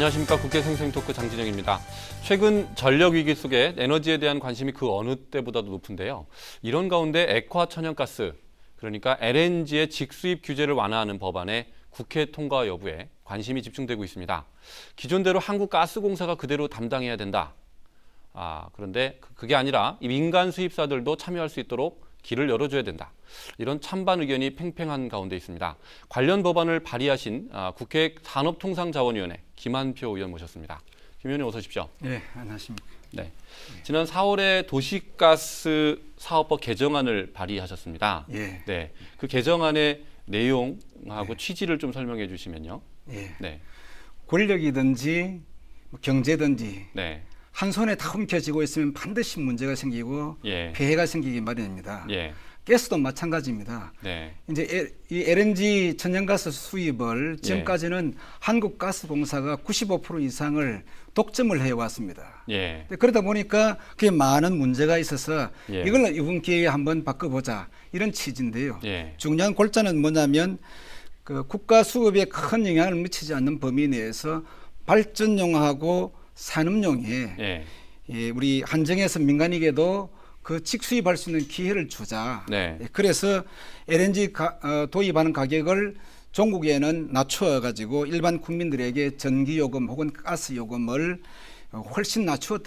안녕하십니까. 국회 생생토크 장진영입니다. 최근 전력 위기 속에 에너지에 대한 관심이 그 어느 때보다도 높은데요. 이런 가운데 액화 천연가스, 그러니까 LNG의 직수입 규제를 완화하는 법안의 국회 통과 여부에 관심이 집중되고 있습니다. 기존대로 한국가스공사가 그대로 담당해야 된다. 그런데 그게 아니라 이 민간 수입사들도 참여할 수 있도록 길을 열어줘야 된다. 이런 찬반 의견이 팽팽한 가운데 있습니다. 관련 법안을 발의하신 국회 산업통상자원위원회 김한표 의원 모셨습니다. 김 의원님 어서 오십시오. 네, 안녕하십니까. 네, 지난 4월에 도시가스 사업법 개정안을 발의하셨습니다. 예. 네, 그 개정안의 내용하고 네. 취지를 좀 설명해 주시면요. 예. 네, 권력이든지 경제든지 네, 한 손에 다 움켜쥐고 있으면 반드시 문제가 생기고 예, 폐해가 생기기 마련입니다. 예, 가스도 마찬가지입니다. 네, 이제 이 LNG 천연가스 수입을 지금까지는 한국가스공사가 95% 이상을 독점을 해왔습니다. 예, 그러다 보니까 그게 많은 문제가 있어서 예. 이걸 이번 기회에 한번 바꿔보자 이런 취지인데요. 예, 중요한 골자는 뭐냐면 그 국가 수급에 큰 영향을 미치지 않는 범위 내에서 발전용하고 산업용에 예, 우리 한정해서 민간에게도 그 직수입할 수 있는 기회를 주자. 네. 그래서 LNG 도입하는 가격을 종국에는 낮추어 가지고 일반 국민들에게 전기요금 혹은 가스요금을 훨씬 낮추어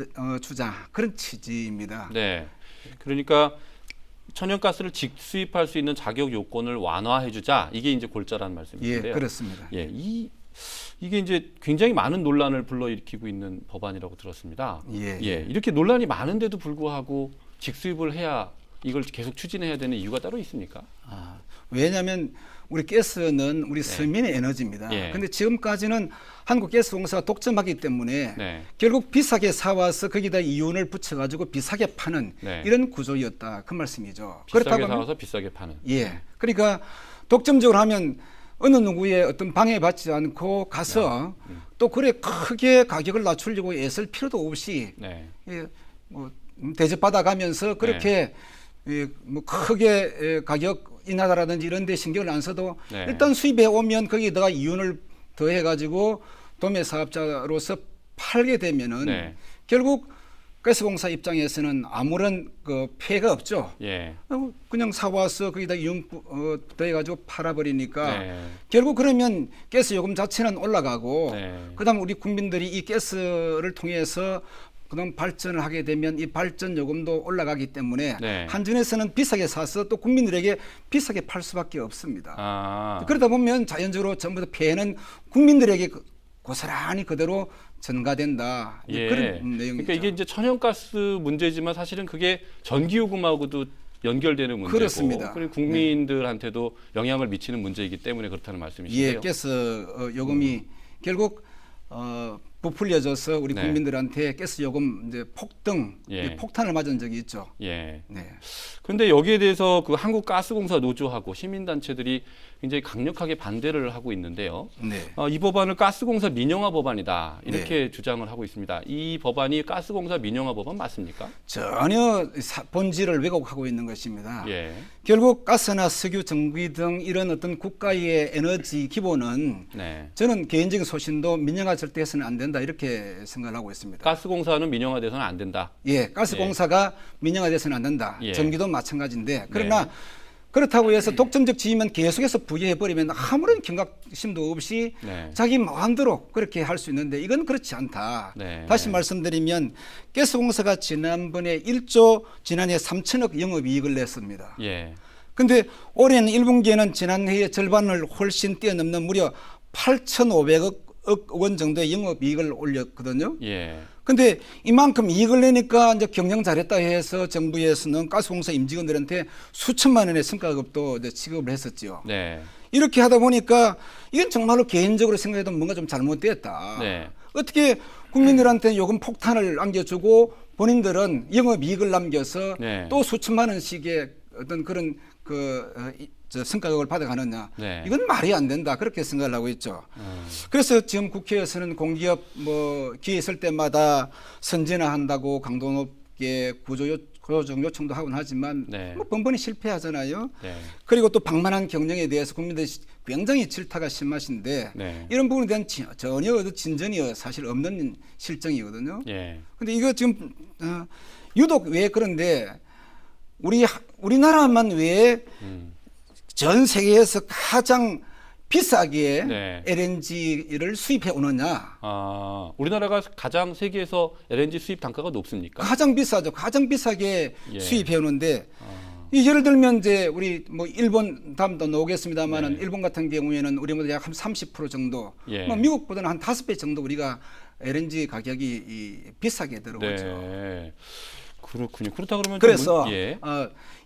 주자. 그런 취지입니다. 네. 그러니까 천연가스를 직수입할 수 있는 자격 요건을 완화해주자. 이게 이제 골자라는 말씀이신데요. 예, 그렇습니다. 예, 이게 이제 굉장히 많은 논란을 불러일으키고 있는 법안이라고 들었습니다. 예, 예, 이렇게 논란이 많은데도 불구하고 직수입을 해야 이걸 계속 추진해야 되는 이유가 따로 있습니까? 왜냐하면 우리 가스는 우리 서민의 에너지입니다. 예. 그런데 지금까지는 한국가스공사가 독점하기 때문에 네. 결국 비싸게 사와서 거기다 이윤을 붙여가지고 비싸게 파는 네. 이런 구조였다. 그 말씀이죠. 비싸게 사와서 비싸게 파는. 예. 그러니까 독점적으로 하면 어느 누구의 어떤 방해받지 않고 가서 또 그래 크게 가격을 낮추려고 애쓸 필요도 없이 네. 예, 뭐 대접받아가면서 그렇게 뭐 크게 가격 인하다라든지 이런 데 신경을 안 써도 네. 일단 수입해 오면 거기다가 이윤을 더해 가지고 도매 사업자로서 팔게 되면은 네. 결국 가스공사 입장에서는 아무런 그 피해가 없죠. 예. 그냥 사와서 거기다 이윤 더해 가지고 팔아버리니까 네. 결국 그러면 가스 요금 자체는 올라가고 네. 그다음 우리 국민들이 이 가스를 통해서 그다음 발전을 하게 되면 이 발전 요금도 올라가기 때문에 네. 한전에서는 비싸게 사서 또 국민들에게 비싸게 팔 수밖에 없습니다. 그러다 보면 자연적으로 전부 다 피해는 국민들에게 고스란히 그대로 전가된다. 예. 그런 내용이죠. 그러니까 이게 이제 천연가스 문제지만 사실은 그게 전기요금하고도 연결되는 문제고, 그렇습니다. 그리고 국민들한테도 영향을 미치는 문제이기 때문에 그렇다는 말씀이시죠. 예, 가스 요금이 결국 부풀려져서 우리 네. 국민들한테 가스 요금 이제 폭등, 예. 폭탄을 맞은 적이 있죠. 예. 네. 그런데 여기에 대해서 그 한국가스공사 노조하고 시민단체들이 굉장히 강력하게 반대를 하고 있는데요. 네. 이 법안을 가스공사 민영화 법안이다 이렇게 주장을 하고 있습니다. 이 법안이 가스공사 민영화 법안 맞습니까? 전혀 본질을 왜곡하고 있는 것입니다. 예. 결국 가스나 석유, 전기 등 이런 어떤 국가의 에너지 기본은 네. 저는 개인적인 소신도 민영화 절대 해서는 안 된다 이렇게 생각을 하고 있습니다. 가스공사는 민영화돼서는 안 된다. 예, 가스공사가 민영화돼서는 안 된다. 예. 전기도 마찬가지인데 그러나 그렇다고 해서 독점적 지위만 계속해서 부여해버리면 아무런 경각심도 없이 네. 자기 마음대로 그렇게 할 수 있는데 이건 그렇지 않다. 네. 다시 말씀드리면 가스공사가 지난번에 1조 지난해 3천억 영업이익을 냈습니다. 예. 근데 올해는 1분기에는 지난해의 절반을 훨씬 뛰어넘는 무려 8,500억 원 정도의 영업이익을 올렸거든요. 예. 근데 이만큼 이익을 내니까 이제 경영 잘했다 해서 정부에서는 가스공사 임직원들한테 수천만 원의 성과급도 이제 지급을 했었죠. 네. 이렇게 하다 보니까 이건 정말로 개인적으로 생각해도 뭔가 좀 잘못됐다. 네. 어떻게 국민들한테 요금 폭탄을 안겨주고 본인들은 영업이익을 남겨서 네. 또 수천만 원씩의 어떤 그런 성과급을 받아가느냐. 네. 이건 말이 안 된다. 그렇게 생각을 하고 있죠. 그래서 지금 국회에서는 공기업 기회 있을 때마다 선진화한다고 강도 높게 조정 요청도 하곤 하지만 네. 뭐 번번이 실패하잖아요. 네. 그리고 또 방만한 경영에 대해서 국민들이 굉장히 질타가 심하신데 네. 이런 부분에 대한 전혀 진전이 사실 없는 실정이거든요. 예. 근데 이거 지금 유독 왜 그런데 우리나라만 왜 전 세계에서 가장 비싸게 네. LNG를 수입해 오느냐? 아, 우리나라가 가장 세계에서 LNG 수입 단가가 높습니까? 가장 비싸죠. 가장 비싸게 예. 수입해 오는데 예를 들면 이제 우리 뭐 일본 다음도 나오겠습니다만은 네. 일본 같은 경우에는 우리보다 약 한 30% 정도, 예. 뭐 미국보다는 한 5배 정도 우리가 LNG 가격이 비싸게 들어오죠. 네. 그렇군요. 그렇다 그러면 그래서 예.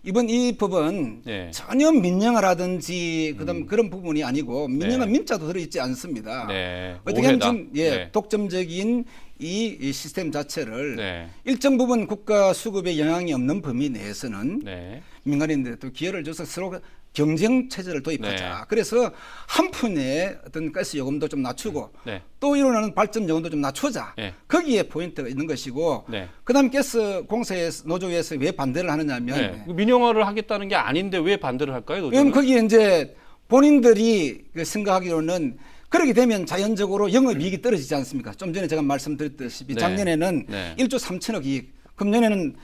이번 이 법은 네. 전혀 민영화라든지 그다음 그런 부분이 아니고 민영화 네. 민자도 들어있지 않습니다. 네. 어떻게 하면 오해다. 지금 네. 독점적인 이 시스템 자체를 네. 일정 부분 국가 수급에 영향이 없는 범위 내에서는 네. 민간인들도 기여를 줘서 서로 경쟁 체제를 도입하자. 네. 그래서 한 푼의 어떤 가스 요금도 좀 낮추고 네. 또 일어나는 발전 요금도 좀 낮추자. 네. 거기에 포인트가 있는 것이고 네. 그다음 가스 공사에서 노조에서 왜 반대를 하느냐면 네. 민영화를 하겠다는 게 아닌데 왜 반대를 할까요? 노조는? 왜냐면 거기에 이제 본인들이 생각하기로는 그렇게 되면 자연적으로 영업이익이 떨어지지 않습니까? 좀 전에 제가 말씀드렸다시피 네. 작년에는 네. 1조 3천억 이익, 금년에는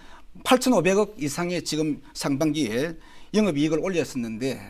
8,500억 이상의 지금 상반기에 영업이익을 올렸었는데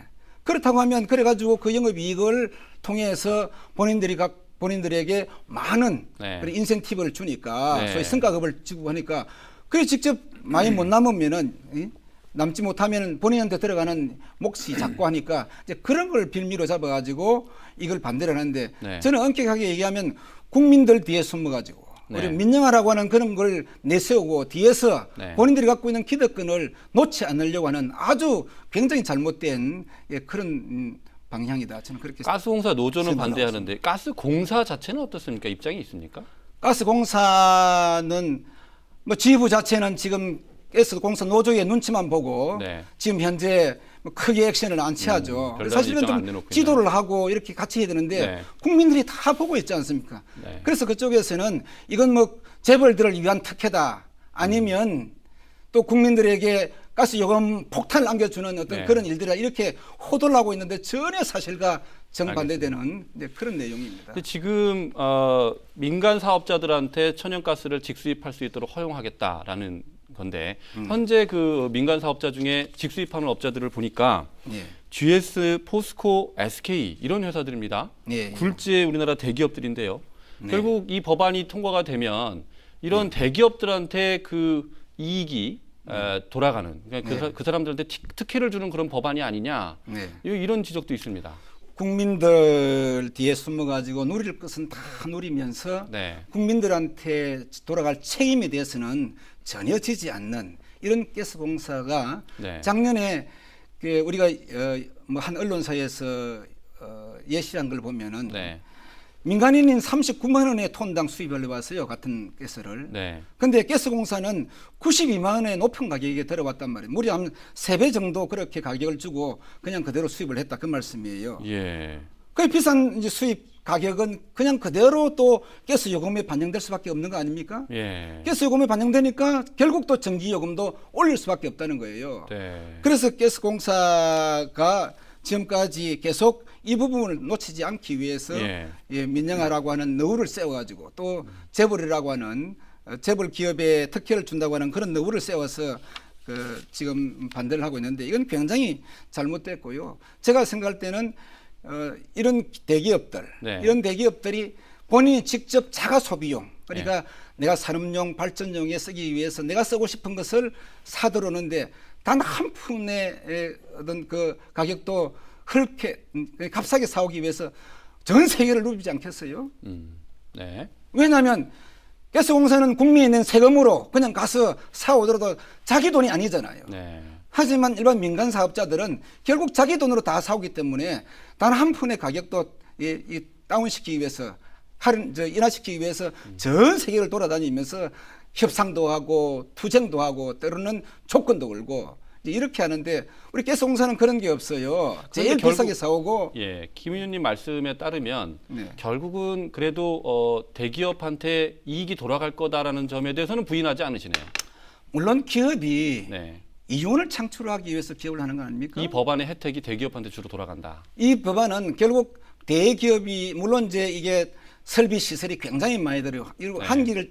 그렇다고 하면 그래가지고 그 영업이익을 통해서 본인들에게 많은 네. 그런 인센티브를 주니까 네. 소위 성과급을 주고 하니까 그게 직접 많이 못 남으면은 남지 못하면 본인한테 들어가는 몫이 작고 하니까 이제 그런 걸 빌미로 잡아가지고 이걸 반대를 하는데 네. 저는 엄격하게 얘기하면 국민들 뒤에 숨어가지고 네. 우리 민영화라고 하는 그런 걸 내세우고 뒤에서 네. 본인들이 갖고 있는 기득권을 놓지 않으려고 하는 아주 굉장히 잘못된 그런 방향이다. 저는 그렇게 가스공사 노조는 생각하고 반대하는데 가스공사 자체는 어떻습니까? 입장이 있습니까? 가스공사는 뭐 지부 자체는 지금 가스공사 노조의 눈치만 보고 네. 지금 현재 뭐 크게 액션을 안 취하죠. 별다른 사실은 입장 안 좀 내놓고 지도를 하고 이렇게 같이 해야 되는데 네. 국민들이 다 보고 있지 않습니까? 네. 그래서 그쪽에서는 이건 뭐 재벌들을 위한 특혜다 아니면 또 국민들에게 가스 요금 폭탄을 안겨주는 어떤 네. 그런 일들이라 이렇게 호도를 하고 있는데 전혀 사실과 정반대되는 이제 그런 내용입니다. 근데 지금 민간 사업자들한테 천연가스를 직수입할 수 있도록 허용하겠다라는 건데 현재 그 민간 사업자 중에 직수입하는 업자들을 보니까 예. GS, 포스코, SK 이런 회사들입니다. 예, 예. 굴지의 우리나라 대기업들인데요. 네. 결국 이 법안이 통과가 되면 이런 대기업들한테 그 이익이 돌아가는 그러니까 그 사람들한테 특혜를 주는 그런 법안이 아니냐 네. 이런 지적도 있습니다. 국민들 뒤에 숨어가지고 누릴 것은 다 누리면서 네. 국민들한테 돌아갈 책임에 대해서는 전혀 지지 않는 이런 가스공사가 네. 작년에 그 우리가 뭐 한 언론사에서 예시한 걸 보면은 네. 민간인인 39만 원에 톤당 수입을 해왔어요. 같은 가스를. 네. 근데 가스공사는 92만 원의 높은 가격에 들어왔단 말이에요. 무려 한 3배 정도 그렇게 가격을 주고 그냥 그대로 수입을 했다. 그 말씀이에요. 예. 그 비싼 이제 수입 가격은 그냥 그대로 또 가스 요금에 반영될 수밖에 없는 거 아닙니까? 예. 가스 요금에 반영되니까 결국 또 전기 요금도 올릴 수밖에 없다는 거예요. 네. 그래서 가스공사가 지금까지 계속 이 부분을 놓치지 않기 위해서 예. 민영화라고 하는 너울을 세워가지고 또 재벌이라고 하는 재벌 기업에 특혜를 준다고 하는 그런 너울을 세워서 지금 반대를 하고 있는데 이건 굉장히 잘못됐고요. 제가 생각할 때는 이런 대기업들, 네. 이런 대기업들이 본인이 직접 자가 소비용, 그러니까 내가 산업용, 발전용에 쓰기 위해서 내가 쓰고 싶은 것을 사들어오는데 단 한 푼의 어떤 그 가격도 그렇게 값싸게 사오기 위해서 전 세계를 누비지 않겠어요? 네. 왜냐하면 가스공사는 국민이 낸 세금으로 그냥 가서 사오더라도 자기 돈이 아니잖아요. 네. 하지만 일반 민간 사업자들은 결국 자기 돈으로 다 사오기 때문에 단 한 푼의 가격도 이 다운시키기 위해서 인하시키기 위해서 전 세계를 돌아다니면서 협상도 하고 투쟁도 하고 때로는 조건도 걸고 이렇게 하는데 우리 가스공사는 그런 게 없어요. 제일 비싸게 사오고. 예, 김 의원님 말씀에 따르면 네. 결국은 그래도 대기업한테 이익이 돌아갈 거다라는 점에 대해서는 부인하지 않으시네요. 물론 기업이 네. 이윤을 창출하기 위해서 기업을 하는 거 아닙니까? 이 법안의 혜택이 대기업한테 주로 돌아간다. 이 법안은 결국 대기업이 물론 이제 이게 설비 시설이 굉장히 많이 들어요. 네. 한 기를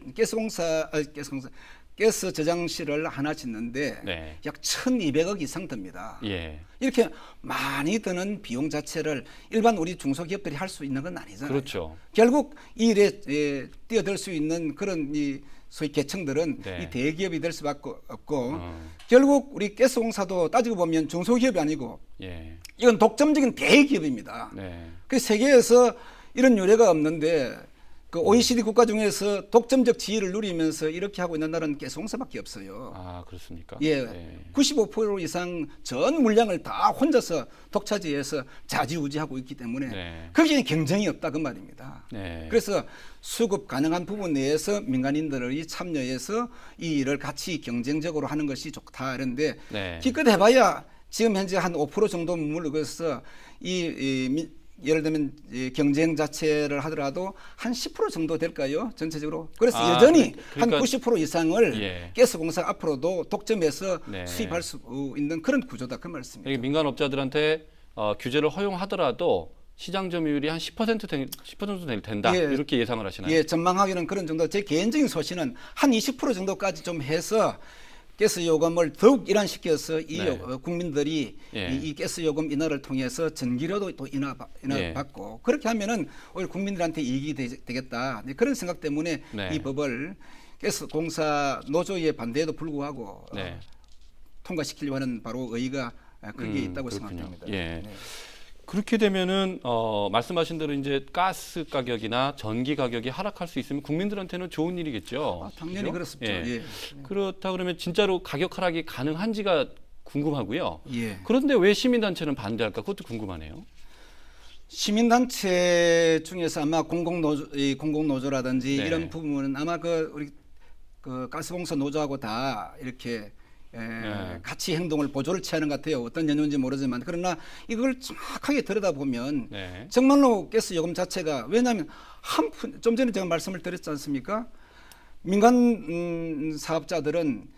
가스 저장실을 하나 짓는데 네. 약 1,200억 이상 듭니다. 예. 이렇게 많이 드는 비용 자체를 일반 우리 중소기업들이 할 수 있는 건 아니잖아요. 그렇죠. 결국 이 일에 뛰어들 수 있는 그런 이 소위 계층들은 네. 이 대기업이 될 수밖에 없고 결국 우리 가스공사도 따지고 보면 중소기업이 아니고 예. 이건 독점적인 대기업입니다. 네. 그 세계에서 이런 유례가 없는데 그 OECD 국가 중에서 독점적 지위를 누리면서 이렇게 하고 있는 나라는 가스공사밖에 없어요. 아, 그렇습니까? 예, 네. 95% 이상 전 물량을 다 혼자서 독차지해서 좌지우지하고 있기 때문에 네. 거기에 경쟁이 없다 그 말입니다. 네. 그래서 수급 가능한 부분 내에서 민간인들이 참여해서 이 일을 같이 경쟁적으로 하는 것이 좋다 이런데 네. 기껏 해봐야 지금 현재 한 5% 정도 머물러서 예를 들면 경쟁 자체를 하더라도 한 10% 정도 될까요? 전체적으로. 그래서 여전히 그러니까, 한 90% 이상을 예. 가스공사가 앞으로도 독점해서 네. 수입할 수 있는 그런 구조다 그 말씀입니다. 이게 민간업자들한테 규제를 허용하더라도 시장 점유율이 한 10% 된다. 예. 이렇게 예상을 하시나요? 예, 전망하기는 그런 정도. 제 개인적인 소신은 한 20% 정도까지 좀 해서 가스 요금을 더욱 일환시켜서 이 네. 국민들이 예. 이 가스 요금 인하를 통해서 전기료도 또 인하받고 그렇게 하면은 오히려 국민들한테 이익이 되겠다 그런 생각 때문에 네. 이 법을 가스공사 노조의 반대에도 불구하고 네. 통과시키려고 하는 바로 의의가 거기에 있다고 그렇군요. 생각합니다. 예. 네. 그렇게 되면은 말씀하신 대로 이제 가스 가격이나 전기 가격이 하락할 수 있으면 국민들한테는 좋은 일이겠죠. 당연히 그죠? 그렇습니다. 예. 예. 그렇다 그러면 진짜로 가격 하락이 가능한지가 궁금하고요. 예. 그런데 왜 시민단체는 반대할까? 그것도 궁금하네요. 시민단체 중에서 아마 공공노조라든지 네. 이런 부분은 아마 우리 가스공사 노조하고 다 이렇게 네. 같이 행동을 보조를 취하는 것 같아요. 어떤 연유인지 모르지만 그러나 이걸 정확하게 들여다보면 네. 정말로 가스 요금 자체가 왜냐하면 좀 전에 제가 말씀을 드렸지 않습니까? 민간 사업자들은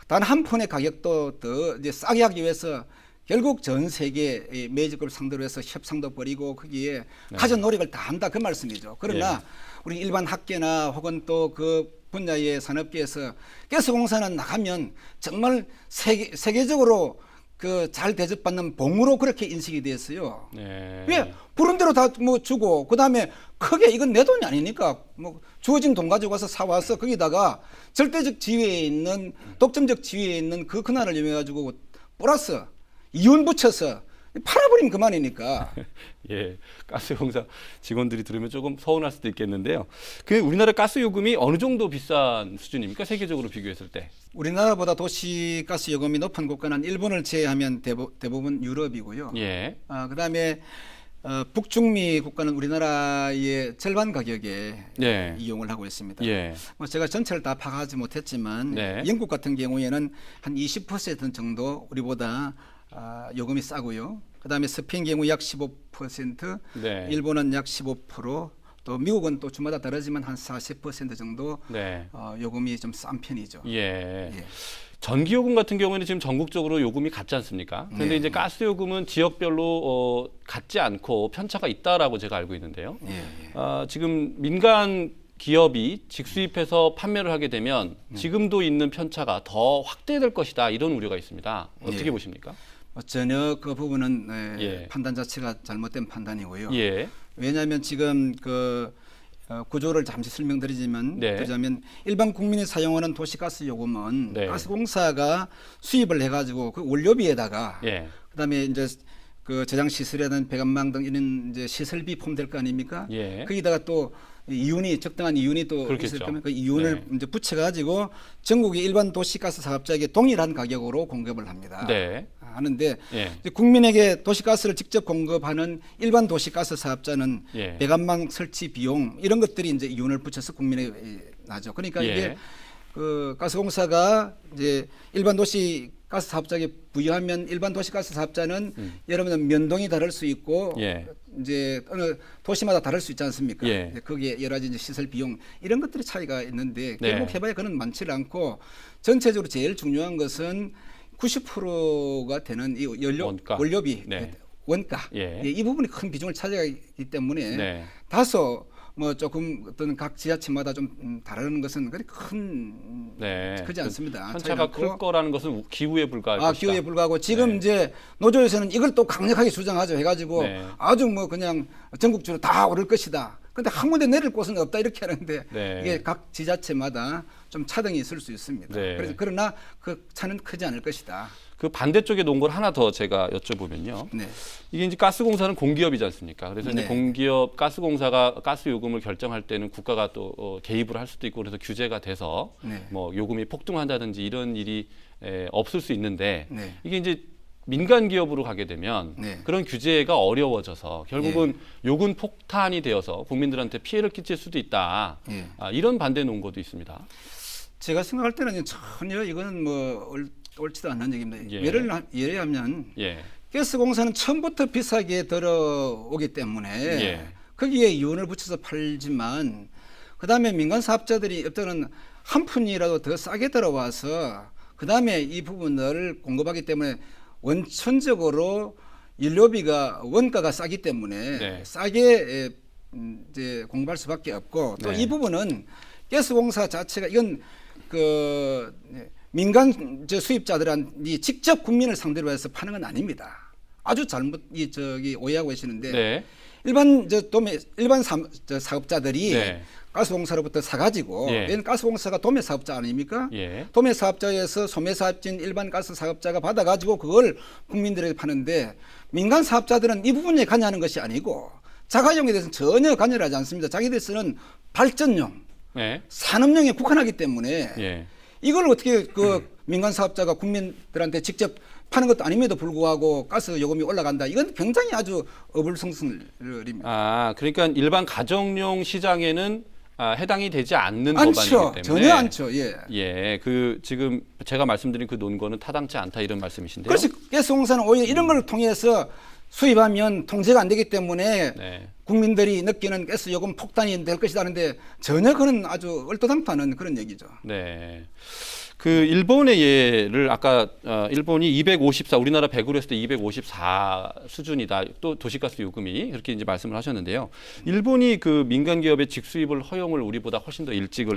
단 한 푼의 가격도 더 이제 싸게 하기 위해서 결국 전 세계 메이저급을 상대로 해서 협상도 벌이고 거기에 가진 노력을 다 한다 그 말씀이죠. 그러나 우리 일반 학계나 혹은 또 그 분야의 산업계에서 가스공사는 나가면 정말 세계적으로 그 잘 대접받는 봉으로 그렇게 인식이 됐어요. 네. 왜 부른 대로 다 뭐 주고 그다음에 크게 이건 내 돈이 아니니까 뭐 주어진 돈 가지고 와서 사와서 거기다가 절대적 지위에 있는 독점적 지위에 있는 그 근한을 이용해 가지고 플러스 이윤 붙여서 팔아버리면 그만이니까. 예, 가스공사 직원들이 들으면 조금 서운할 수도 있겠는데요. 그 우리나라 가스 요금이 어느 정도 비싼 수준입니까? 세계적으로 비교했을 때. 우리나라보다 도시가스 요금이 높은 국가는 일본을 제외하면 대부분 유럽이고요. 예. 그다음에 북중미 국가는 우리나라의 절반 가격에 네. 이용을 하고 있습니다. 예. 뭐 제가 전체를 다 파악하지 못했지만 네. 영국 같은 경우에는 한 20% 정도 우리보다 요금이 싸고요. 그다음에 스페인 경우 약 15%, 네. 일본은 약 15%, 또 미국은 또 주마다 다르지만 한 40% 정도 네. 요금이 좀 싼 편이죠. 예. 예. 전기요금 같은 경우에는 지금 전국적으로 요금이 같지 않습니까? 그런데 네. 이제 가스요금은 지역별로 같지 않고 편차가 있다라고 제가 알고 있는데요. 예. 지금 민간 기업이 직수입해서 판매를 하게 되면 지금도 있는 편차가 더 확대될 것이다 이런 우려가 있습니다. 어떻게 예. 보십니까? 전혀 그 부분은 예. 판단 자체가 잘못된 판단이고요. 예. 왜냐하면 지금 구조를 잠시 설명드리자면 네. 일반 국민이 사용하는 도시가스 요금은 네. 가스공사가 수입을 해가지고 그 원료비에다가 예. 그다음에 이제 그 저장 시설이라든 배관망 등 이런 이제 시설비 포함될 거 아닙니까? 예. 거기다가 또 적당한 이윤이 또 그렇겠죠. 있을 거면 그 이윤을 네. 이제 붙여가지고 전국의 일반 도시가스 사업자에게 동일한 가격으로 공급을 합니다. 네. 하는데 예. 이제 국민에게 도시가스를 직접 공급하는 일반 도시가스 사업자는 예. 배관망 설치 비용 이런 것들이 이제 이윤을 붙여서 국민에게 나죠. 그러니까 예. 이게 그 가스공사가 이제 일반 도시 가스 사업자에게 부여하면 일반 도시가스 사업자는 여러분들 면동이 다를 수 있고 예. 이제 어느 도시마다 다를 수 있지 않습니까? 예. 이제 거기에 여러 가지 이제 시설 비용 이런 것들이 차이가 있는데 네. 결국 해봐야 그는 많지를 않고 전체적으로 제일 중요한 것은 90%가 되는 이 원가. 원료비 네. 원가 예. 예, 이 부분이 큰 비중을 차지하기 때문에 네. 다소 뭐 조금 어떤 각 지자체마다 좀 다르는 것은 그리 큰 네. 크지 않습니다. 편차가 차이가 클 없고. 거라는 것은 기후에 불과할 것이다. 기후에 불과하고 지금 네. 이제 노조에서는 이걸 또 강력하게 주장하죠. 해가지고 네. 아주 뭐 그냥 전국적으로 다 오를 것이다. 근데 한 군데 내릴 곳은 없다 이렇게 하는데 네. 이게 각 지자체마다 좀 차등이 있을 수 있습니다. 네. 그래서 그러나 그 차는 크지 않을 것이다. 그 반대쪽에 놓은 걸 하나 더 제가 여쭤보면요. 네. 이게 이제 가스공사는 공기업이지 않습니까? 그래서 이제 네. 공기업 가스공사가 가스 요금을 결정할 때는 국가가 또 개입을 할 수도 있고 그래서 규제가 돼서 네. 뭐 요금이 폭등한다든지 이런 일이 없을 수 있는데 네. 이게 이제 민간 기업으로 가게 되면 네. 그런 규제가 어려워져서 결국은 요금 폭탄이 되어서 국민들한테 피해를 끼칠 수도 있다. 예. 이런 반대 논거도 있습니다. 제가 생각할 때는 전혀 이거는 뭐 옳지도 않는 얘기입니다. 예. 예를 예. 가스공사는 처음부터 비싸게 들어오기 때문에 예. 거기에 이윤을 붙여서 팔지만 그다음에 민간 사업자들이 어떤 한 푼이라도 더 싸게 들어와서 그다음에 이 부분을 공급하기 때문에 원천적으로 연료비가 원가가 싸기 때문에 네. 싸게 이제 공급할 수밖에 없고 또 네. 이 부분은 가스공사 자체가 이건 그 민간 수입자들한테 직접 국민을 상대로 해서 파는 건 아닙니다. 아주 잘못 오해하고 계시는데 네. 일반 사업자들이 네. 가스공사로부터 사가지고 예. 얘는 가스공사가 도매 사업자 아닙니까? 예. 도매 사업자에서 소매 사업자인 일반 가스 사업자가 받아가지고 그걸 국민들에게 파는데 민간 사업자들은 이 부분에 관여하는 것이 아니고 자가용에 대해서는 전혀 관여를 하지 않습니다. 자기들 쓰는 발전용, 네. 산업용에 국한하기 때문에 예. 이걸 어떻게 그 민간 사업자가 국민들한테 직접 파는 것도 아님에도 불구하고 가스 요금이 올라간다. 이건 굉장히 아주 어불성설입니다. 그러니까 일반 가정용 시장에는 해당이 되지 않는 않죠. 법안이기 때문에 전혀 않죠. 예. 예, 그 지금 제가 말씀드린 그 논거는 타당치 않다 이런 말씀이신데요. 그래서 가스공사는 오히려 이런 걸 통해서 수입하면 통제가 안 되기 때문에 네. 국민들이 느끼는 가스 요금 폭탄이 될 것이다 하는데 전혀 그런 아주 얼토당토하는 그런 얘기죠. 네. 그 일본의 예를 아까 일본이 254 우리나라 100으로 했을 때 254 수준이다. 또 도시가스 요금이 그렇게 이제 말씀을 하셨는데요. 일본이 그 민간 기업의 직수입을 허용을 우리보다 훨씬 더 일찍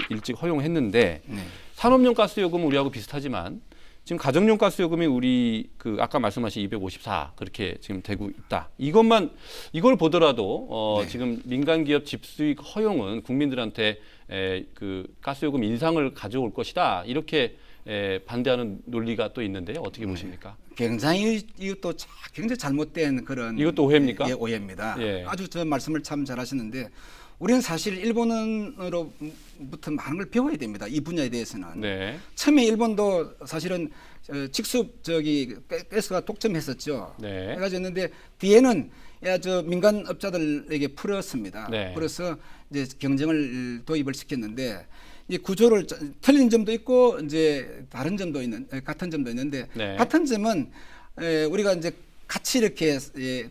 허용했는데 네. 산업용 가스 요금은 우리하고 비슷하지만 지금 가정용 가스 요금이 우리 그 아까 말씀하신 254 그렇게 지금 되고 있다. 이걸 보더라도 네. 지금 민간 기업 집수익 허용은 국민들한테 그 가스 요금 인상을 가져올 것이다. 이렇게 반대하는 논리가 또 있는데요. 어떻게 보십니까? 굉장히 이것도 굉장히 잘못된 그런 이것도 오해입니까? 예, 오해입니다. 예. 아주 저 말씀을 참 잘하시는데 우리는 사실 일본으로부터 많은 걸 배워야 됩니다. 이 분야에 대해서는. 네. 처음에 일본도 사실은 직수 가스가 독점했었죠. 네. 해가지고 했는데 뒤에는 민간 업자들에게 풀었습니다. 네. 풀어서 이제 경쟁을 도입을 시켰는데 이 구조를 틀린 점도 있고 이제 다른 점도 같은 점도 있는데 네. 같은 점은 우리가 이제 같이 이렇게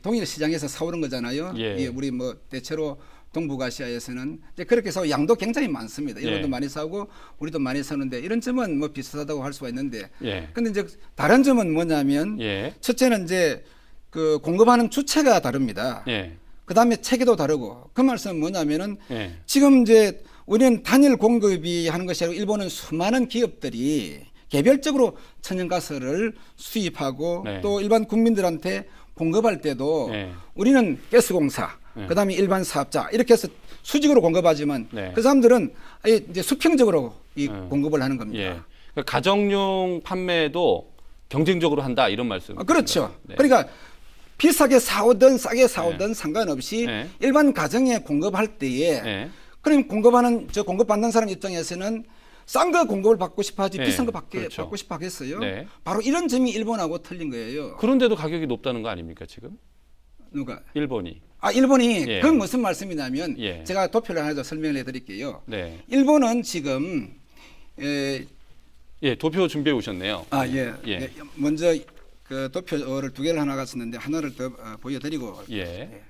동일 시장에서 사오는 거잖아요. 예. 우리 뭐 대체로 동북아시아에서는 이제 그렇게 해서 양도 굉장히 많습니다. 일본도 예. 많이 사고 우리도 많이 사는데 이런 점은 뭐 비슷하다고 할 수가 있는데 예. 근데 이제 다른 점은 뭐냐면 예. 첫째는 이제 그 공급하는 주체가 다릅니다. 예. 그다음에 체계도 다르고 그 말씀은 뭐냐면은 예. 지금 이제 우리는 단일 공급이 하는 것이 아니고 일본은 수많은 기업들이 개별적으로 천연가스를 수입하고 네. 또 일반 국민들한테 공급할 때도 네. 우리는 가스공사 네. 그다음에 일반 사업자 이렇게 해서 수직으로 공급하지만 네. 그 사람들은 아예 이제 수평적으로 이 네. 공급을 하는 겁니다. 예. 그러니까 가정용 판매도 경쟁적으로 한다 이런 말씀. 그렇죠. 네. 그러니까 비싸게 사오든 싸게 사오든 상관없이 네. 일반 가정에 공급할 때에 예. 그럼 공급받는 사람 입장에서는 싼 거 공급을 받고 싶어 하지 네, 비싼 거 그렇죠. 받고 싶어 하겠어요. 네. 바로 이런 점이 일본하고 틀린 거예요. 그런데도 가격이 높다는 거 아닙니까 지금? 누가? 일본이. 일본이 예. 그건 무슨 말씀이냐면 예. 제가 도표를 하나 더 설명을 해드릴게요. 네. 일본은 지금 예, 도표 준비해 오셨네요. 아, 예. 예. 예, 먼저 그 도표를 두 개를 하나 갔었는데 하나를 더 보여드리고 예.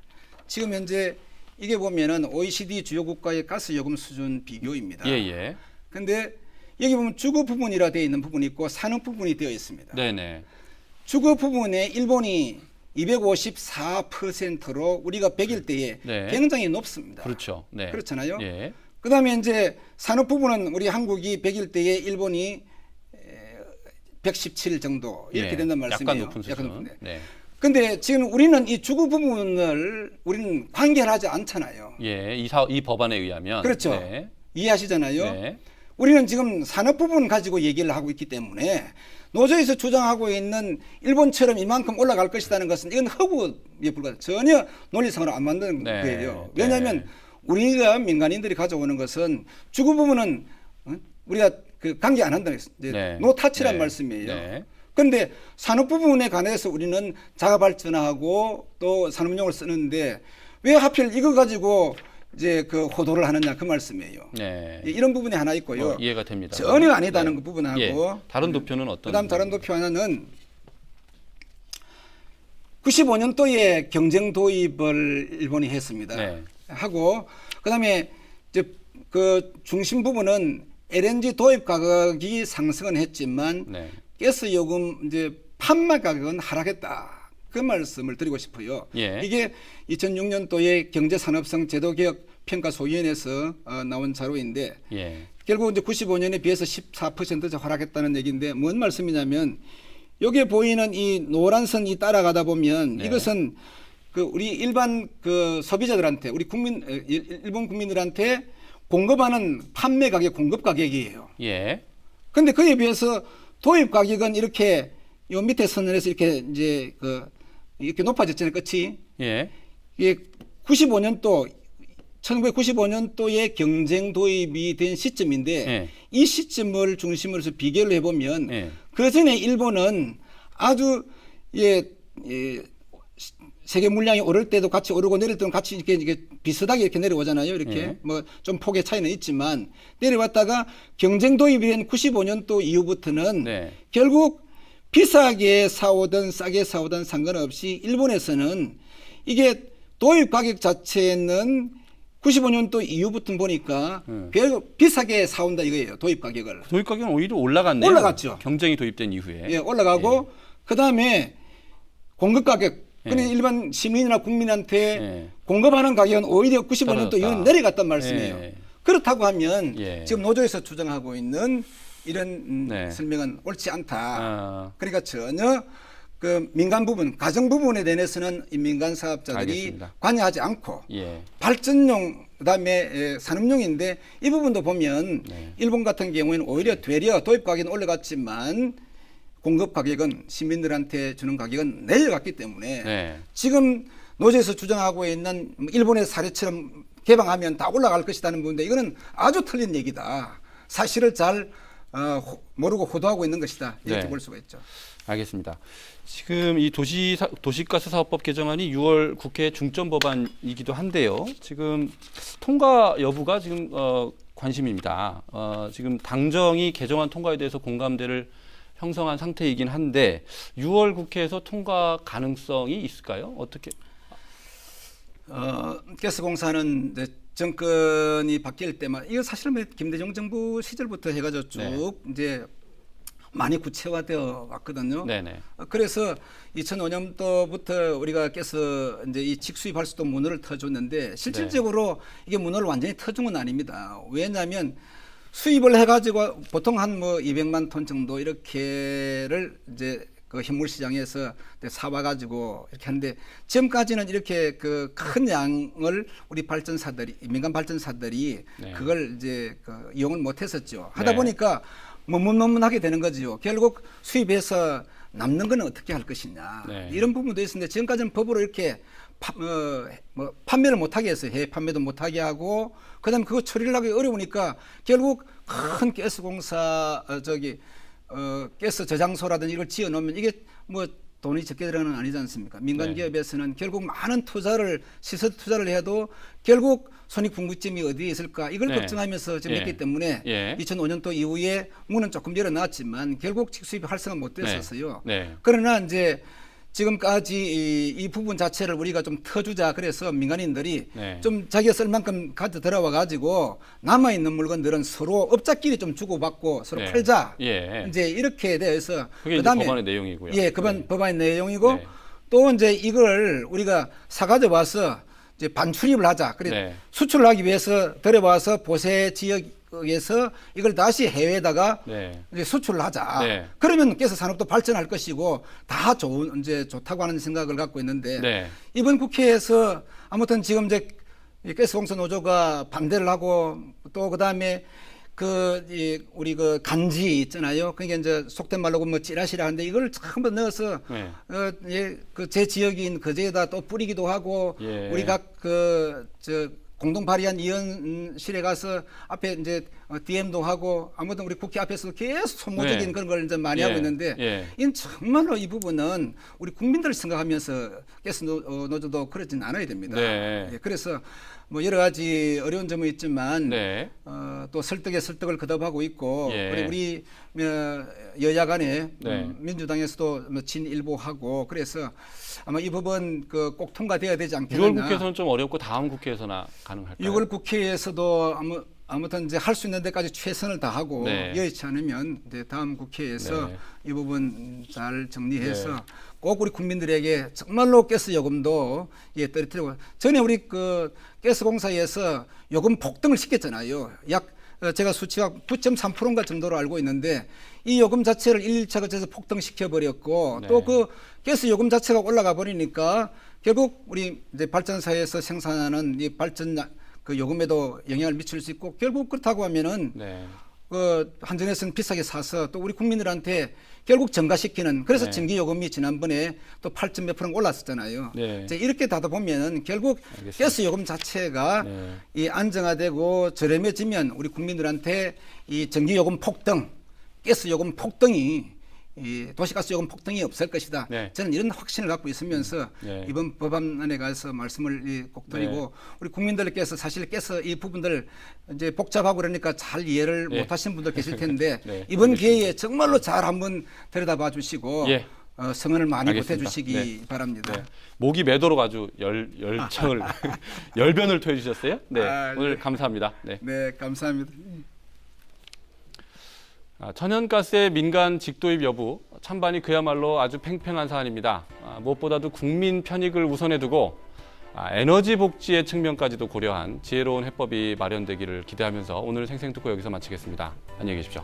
지금 현재 이게 보면은 OECD 주요 국가의 가스 요금 수준 비교입니다. 예, 예. 근데 여기 보면 주거 부분이라 되어 있는 부분이 있고 산업 부분이 되어 있습니다. 네네. 주거 부분에 일본이 254%로 우리가 100일 때에 네. 굉장히 높습니다. 그렇죠. 네. 그렇잖아요. 예. 그다음에 이제 산업 부분은 우리 한국이 100일 때에 일본이 117 정도 이렇게 예. 된단 말씀이에요. 약간 높은 수준. 약간 높은. 네. 근데 지금 우리는 이 주거 부분을 우리는 관계하지 않잖아요. 예. 이 법안에 의하면 그렇죠. 네. 이해하시잖아요. 네. 우리는 지금 산업 부분 가지고 얘기를 하고 있기 때문에 노조에서 주장하고 있는 일본처럼 이만큼 올라갈 것이라는 것은 이건 허구에 불과해요. 전혀 논리상으로 안 맞는 네. 거예요. 왜냐하면 우리가 민간인들이 가져오는 것은 주거 부분은 우리가 그 관계 안 한다는 네. 노타치란 네. 말씀이에요. 네. 그런데 산업 부분에 관해서 우리는 자가 발전하고 또 산업용을 쓰는데 왜 하필 이거 가지고 이제 그 호도를 하느냐 그 말씀이에요. 네. 이런 부분이 하나 있고요. 이해가 됩니다. 전혀 아니다는 네. 그 부분하고 예. 다른 도표는 어떤? 그다음 다른 도표 하나는 95년도에 경쟁 도입을 일본이 했습니다. 네. 하고 그다음에 이제 그 중심 부분은 LNG 도입 가격이 상승은 했지만 네. 가스 요금 이제 판매 가격은 하락했다. 그 말씀을 드리고 싶어요. 예. 이게 2006년도에 경제산업성 제도개혁 평가소위원회에서 나온 자료인데 예. 결국 이제 95년에 비해서 14% 하락했다는 얘기인데 뭔 말씀이냐면 여기에 보이는 이 노란 선이 따라가다 보면 네. 이것은 그 우리 일반 그 소비자들한테 우리 국민 일본 국민들한테 공급하는 판매 가격 공급 가격이에요. 예. 근데 그에 비해서 도입 가격은 이렇게 요 밑에 선에서 이렇게 이제 그 이렇게 높아졌잖아요. 끝이. 예. 이게 95년도 1995년도에 경쟁 도입이 된 시점인데 예. 이 시점을 중심으로 해서 비교를 해보면 예. 그 전에 일본은 아주 세계 물량이 오를 때도 같이 오르고 내릴 때도 같이 이렇게 비슷하게 이렇게 내려오잖아요. 이렇게 예. 뭐 좀 폭의 차이는 있지만 내려왔다가 경쟁 도입이 된 95년도 이후부터는 네. 결국 비싸게 사오든 싸게 사오든 상관없이 일본에서는 이게 도입 가격 자체는 95년도 이후부터 보니까 비싸게 사온다 이거예요. 도입 가격을. 도입 가격은 오히려 올라갔네요. 올라갔죠. 경쟁이 도입된 이후에. 예, 올라가고 그다음에 공급 가격. 그러니까 예. 일반 시민이나 국민한테 예. 공급하는 가격은 오히려 95년도 떨어졌다. 이후에 내려갔단 말씀이에요. 예. 그렇다고 하면 예. 지금 노조에서 주장하고 있는 이런 네. 설명은 옳지 않다. 아. 그러니까 전혀 그 민간 부분, 가정 부분에 대해서는 이 민간 사업자들이 알겠습니다. 관여하지 않고 예. 발전용 그다음에 산업용인데 이 부분도 보면 네. 일본 같은 경우에는 오히려 되려 도입 가격은 올라갔지만 공급 가격은 시민들한테 주는 가격은 내려갔기 때문에 네. 지금 노조에서 주장하고 있는 일본의 사례처럼 개방하면 다 올라갈 것이라는 부분인데 이거는 아주 틀린 얘기다. 사실을 잘 모르고 호도하고 있는 것이다. 이렇게 네. 볼 수가 있죠. 알겠습니다. 지금 이 도시가스 사업법 개정안이 6월 국회 중점 법안이기도 한데요. 지금 통과 여부가 지금 관심입니다. 지금 당정이 개정안 통과에 대해서 공감대를 형성한 상태이긴 한데 6월 국회에서 통과 가능성이 있을까요? 어떻게? 가스공사는 이제 정권이 바뀔 때만 이거 사실은 김대중 정부 시절부터 해가지고 쭉 네. 이제 많이 구체화되어 왔거든요. 네네. 그래서 2005년도부터 우리가 가스 이제 이 직수입할 수 있도록 문을 터줬는데 실질적으로 이게 문을 완전히 터준 건 아닙니다. 왜냐하면 수입을 해가지고 보통 한 뭐 200만 톤 정도 이렇게를 이제 그 현물 시장에서 사와가지고 이렇게 하는데 지금까지는 이렇게 그 큰 양을 우리 발전사들이 민간 발전사들이 네. 그걸 이제 그 이용을 못했었죠. 하다 네. 보니까 머문머문하게 되는 거지요. 결국 수입해서 남는 거는 어떻게 할 것이냐 네. 이런 부분도 있었는데 지금까지는 법으로 이렇게 판매를 못하게 했어요. 해외 판매도 못하게 하고 그다음에 그거 처리를 하기 어려우니까 결국 큰 가스공사 가스 저장소라든지 이걸 지어 놓으면 이게 뭐 돈이 적게 들어가는 건 아니지 않습니까? 민간 네. 기업에서는 결국 많은 시설 투자를 해도 결국 손익분기점이 어디에 있을까 이걸 네. 걱정하면서 지금 예. 했기 때문에 예. 2005년도 이후에 문은 조금 열어놨지만 결국 직수입이 활성화 못 됐었어요. 네. 그러나 이제 지금까지 이 부분 자체를 우리가 좀 터주자 그래서 민간인들이 네. 좀 자기가 쓸 만큼 가져 들어와 가지고 남아 있는 물건들은 서로 업자끼리 좀 주고받고 서로 네. 팔자. 예. 이제 이렇게 돼서 그게 이제 그다음에 법안의 내용이고요. 예, 법안의 내용이고 네. 또 이제 이걸 우리가 사가져 와서 이제 반출입을 하자. 그래 네. 수출을 하기 위해서 들여와서 보세 지역에서 이걸 다시 해외에다가 네. 이제 수출을 하자. 네. 그러면 가스 산업도 발전할 것이고 다 이제 좋다고 하는 생각을 갖고 있는데 네. 이번 국회에서 아무튼 지금 이제 이 가스공사 노조가 반대를 하고 또 그다음에 우리 간지 있잖아요. 그게 이제 속된 말로 뭐 찌라시라 하는데 이걸 전부 넣어서 네. 제 지역인 거제에다 또 뿌리기도 하고 예. 우리 각 공동 발의한 의원실에 가서 앞에 이제 DM도 하고 아무튼 우리 국회 앞에서 계속 소모적인 네. 그런 걸 이제 많이 예. 하고 있는데 예. 이건 정말로 이 부분은 우리 국민들을 생각하면서 가스 노조도 그러진 않아야 됩니다. 네. 예, 그래서 뭐 여러 가지 어려운 점은 있지만 네. 또 설득에 설득을 거듭하고 있고 예. 그리고 우리 여야 간에 네. 민주당에서도 뭐 진일보하고 그래서 아마 이 법은 꼭 통과돼야 되지 6월 않겠느냐. 국회에서는 좀 어렵고 다음 국회에서나 가능할까요? 6월 국회에서도 아무튼 이제 할 수 있는 데까지 최선을 다하고 네. 여의치 않으면 이제 다음 국회에서 네. 이 부분 잘 정리해서 네. 꼭 우리 국민들에게 정말로 가스 요금도 떨어뜨리고 전에 우리 가스공사에서 요금 폭등을 시켰잖아요. 제가 수치가 9.3%인가 정도로 알고 있는데 이 요금 자체를 1차 거쳐서 폭등시켜 버렸고 네. 또 가스 요금 자체가 올라가 버리니까 결국 우리 이제 발전사에서 생산하는 이 발전 요금에도 영향을 미칠 수 있고 결국 그렇다고 하면은 네. 한전에서는 비싸게 사서 또 우리 국민들한테 결국 증가시키는 그래서 네. 전기 요금이 지난번에 또 8점 몇 프로 올랐었잖아요. 네. 이제 이렇게 다다 보면은 결국 알겠습니다. 가스 요금 자체가 네. 이 안정화되고 저렴해지면 우리 국민들한테 이 전기 요금 폭등, 가스 요금 폭등이 이 도시가스 요금 폭등이 없을 것이다. 네. 저는 이런 확신을 갖고 있으면서 네. 이번 법안에 가서 말씀을 꼭 드리고 네. 우리 국민들께서 사실 가스 이 부분들 이제 복잡하고 그러니까 잘 이해를 네. 못하시는 분들 계실 텐데 네. 이번 알겠습니다. 기회에 정말로 잘 한번 들여다봐 주시고 예. 성원을 많이 알겠습니다. 보태주시기 네. 바랍니다. 네. 목이 매도록 아주 열정을 열변을 토해 주셨어요. 네. 아, 오늘 네. 감사합니다. 네. 네, 감사합니다. 천연가스의 민간 직도입 여부 찬반이 그야말로 아주 팽팽한 사안입니다. 무엇보다도 국민 편익을 우선에 두고 에너지 복지의 측면까지도 고려한 지혜로운 해법이 마련되기를 기대하면서 오늘 생생특보 여기서 마치겠습니다. 안녕히 계십시오.